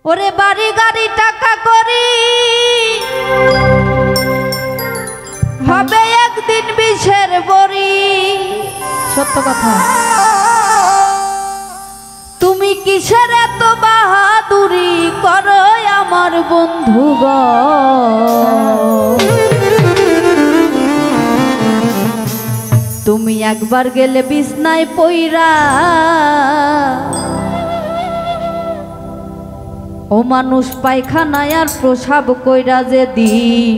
ওরে বাড়ি গাড়ি টাকা করি হবে একদিন বিষের বড়ি। সত্য কথা। তুমি কিসের এত বাহাদুরি করো আমার বন্ধুগণ? তুমি একবার গেলে বিছনায় পইরা ও মানুষ পায়খানায় আর প্রসাব কইরা যে দিন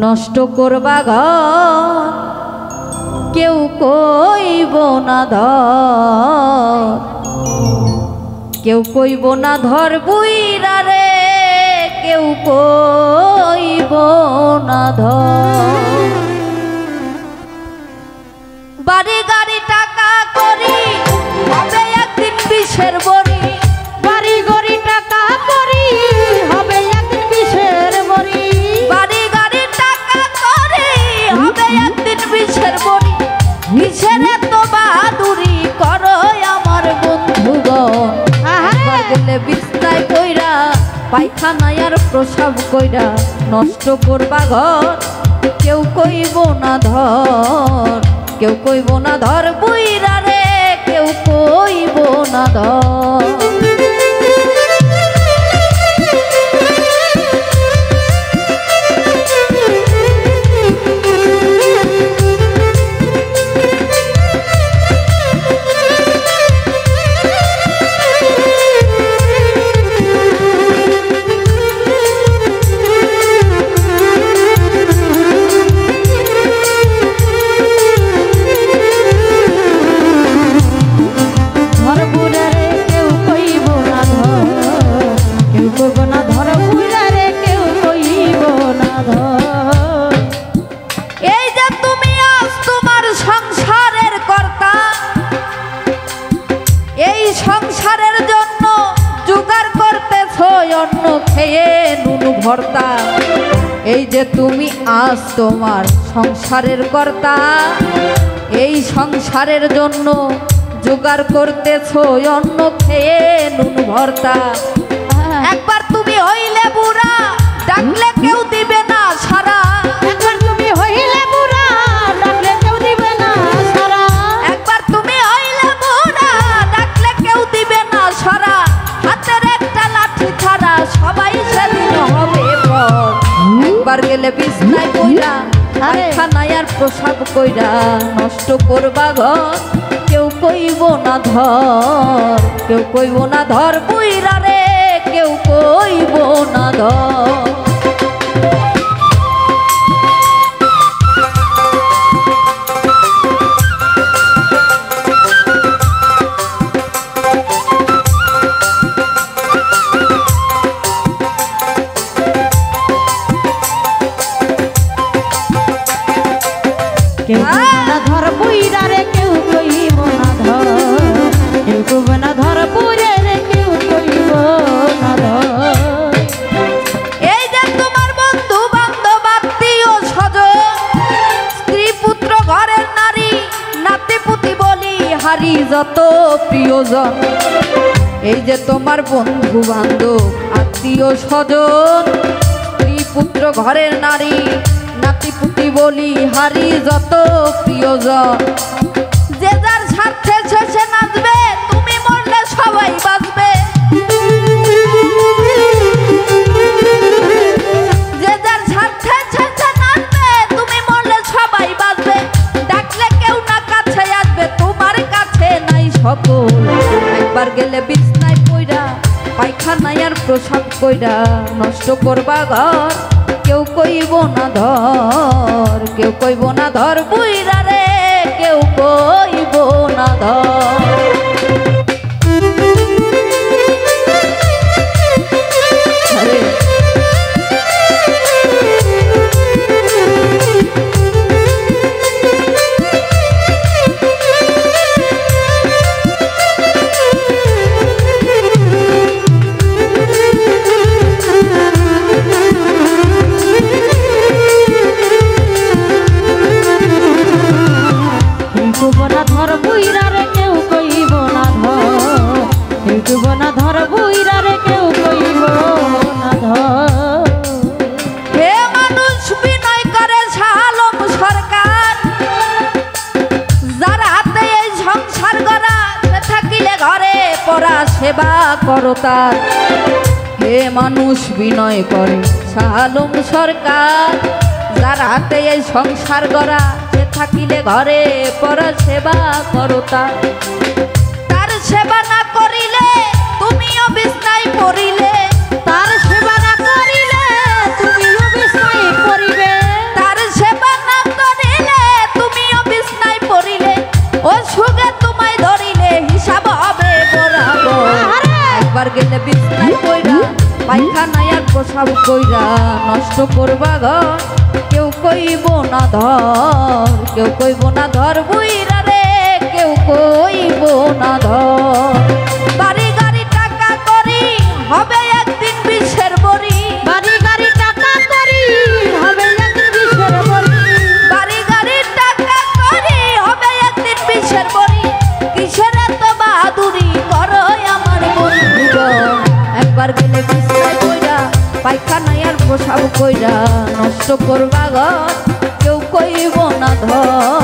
নষ্ট করবা ঘর কেউ কইব না ধর, কেউ কইব না ধর বুইরা রে, কেউ কইব না ধর। বাড়ি গাড়ি টাকা করি হবে একদিন বিষের বড়ি। বাড়ি গাড়ি টাকা করি হবে একদিন বিষের বড়ি। বাড়ি গাড়ি টাকা করি হবে একদিন বিষের বড়ি। কিসের এত বাহাদুরি করো আমার বন্ধুগণ? একবার গেলে বিছনায় কইরা পায়খানায় আর প্রসাব কইরা নষ্ট করবা ঘর কেউ কইব না ধর, কেউ কইব না ধর বুইরা রে, কেউ কইব না ধর। সংসারের জন্য জোগাড় করতেছ অন্ন খেয়ে নুন ভর্তা। এই যে তুমি আজ তোমার সংসারের কর্তা, এই সংসারের জন্য জোগাড় করতেছ অন্ন খেয়ে নুন ভর্তা। একবার তুমি হইলে বুড়া ডাকলে কেউ দিবে না সারা। একবার তুমি হইলে বুড়া ডাকলে কেউ দিবে না সারা। একবার তুমি হইলে বুড়া ডাকলে কেউ দিবে না সারা। হাতের একটা লাঠি ছাড়া সবাই সেদিন হবে পর। একবার গেলে বিছনায় কইরা পায়খানায় আর প্রসাব কইরা নষ্ট করবা ঘর কেউ কইব না ধর, কেউ কইব না ধর বুইরা রে, কেউ কইব না ধর। কেউ না ধর বুইরা রে, কেউ কইব না ধর, কেউ কইব না ধর বুইরা রে, কেউ কইব না ধর। এই যে তোমার বন্ধু বান্ধব আত্মীয় স্বজন স্ত্রী পুত্র ঘরের নারী নাতি পুতি বলি হারি যত প্রিয়জন। এই যে তোমার বন্ধু বান্ধব আত্মীয় স্বজন স্ত্রী পুত্র ঘরের নারী নাতি পুতি বলি হারি যত প্রিয়জন। যে যার স্বার্থে শেষে নাচবে, তুমি মরলে সবাই বাঁচবে। যে যার স্বার্থে শেষে নাচবে, তুমি মরলে সবাই বাঁচবে। ডাকলে কেউ না কাছে আসবে, তোমার কাছে নাই সকল। একবার গেলে বিছনায় পইরা পায়খানায় আর প্রসাব কইরা নষ্ট করবা ঘর কেউ কইব না ধর, কেউ কইব না ধর বুইরা রে, কেউ কইব না ধর। বুইরা রে কেউ কইব না ধর কেউ কইব না ধর বুইরা রে কেউ কইব না ধর। হে মানুষ বিনয় করে শালম সরকার, যার হাতে এই সংসার গড়া, সে থাকিলে ঘরে পড়া সেবা করো তার। হে মানুষ বিনয় করে শালম সরকার, যার হাতে এই সংসার গড়া, সে থাকিলে ঘরে পড়া সেবা করো তার। তার সেবা না করিলে তুমিও বিছনায় পড়িলে, তার সেবা না করিলে তুমিও বিছনায় পড়িবে। তার সেবা না করিলে তুমিও বিছনায় পড়িলে, ও সুগে তোমায় ধরিলে হিসাব হবে বরাবর। একবার গেলে বিছনায় পড়া, পায়খানায় আর প্রসাব কইরা, নষ্ট করবা ঘর কেউ কইব না ধর, কেউ কইব না ধর বুইরা রে কেউ কইব না ধর। বাড়ি গাড়ি টাকা করি হবে একদিন বিষের বড়ি, বাড়ি গাড়ি টাকা করি হবে একদিন বিষের বড়ি। বাড়ি গাড়ি টাকা করি হবে একদিন বিষের বড়ি। কিসের এত বাহাদুরি করো আমার বন্ধুগণ, একবার গেলে বিছনায় পড়া, পায়খানায় আর প্রসাব কইরা, নষ্ট করবা ঘর কেউ কইব না ধর,